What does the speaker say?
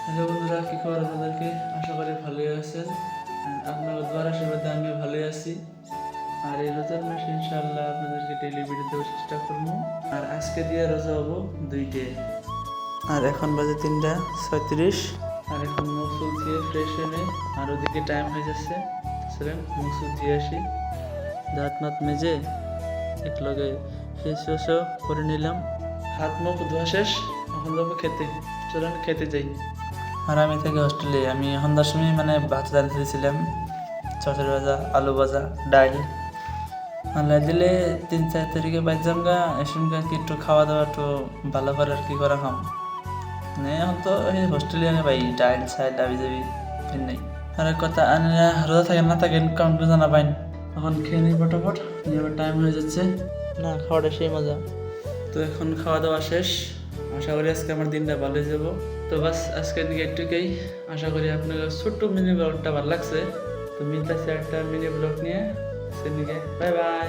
Hello বন্ধুরা, কি খবর আপনাদেরকে? আশা করি ভালোই আছেন। আপনার দোয়ার আশীর্বাদে আমি ভালোই আছি। আর এই রোজার মাসে ইনশাআল্লাহ আপনাদেরকে ডেইলি ভিডিও দেওয়ার চেষ্টা করবো। আর আজকে দিয়ে রোজা হবো 2 ডে। আর এখন বাজে 3:36। আর এখন মুখ চুখ দিয়ে ফ্রেশ হয়ে আর ওদিকে টাইম হয়ে যাচ্ছে। চলেন মুখ চুখ দিয়ে আসি, দাঁত মাত মেজে একলগে ফেস ওয়াশও করে নিলাম। হাত মুখ ধোয়া শেষ, এখন যাবো খেতে। চলেন খেতে যাই। আর আমি থাকি হোস্টেলে। আমি সন্ধ্যার সময় ভাত রাঁধতে দিয়েছিলাম, চচড়ি ভাজা, আলু ভাজা, ডাল আনলাই দিলে 3-4 তারিখে বাইর যামগা। এসঙ্গে কি একটু খাওয়া দাওয়া একটু ভালো করে আর কি করা খাম এখন তো এই হোস্টেলে আনে ভাই ডাল ছাই ডাবি যাবি নেই। আর এক কথা আনে রোজা থাকেন না থাকেন কাউন্টে জানা পাইন। এখন খেয়ে নিই ফটাফট, এবার টাইম হয়ে যাচ্ছে। না খাওয়াটা সেই মজা। তো এখন খাওয়া দাওয়া শেষ। আশা করি আজকে আমার দিনটা ভালোই যাব। তো বাস আজকের দিকে একটুকেই। আশা করি আপনার ছোট্ট মিনি ব্লগটা ভালো লাগছে। তো মিলতেছে একটা মিনি ব্লগ নিয়ে। সেদিকে বাই বাই।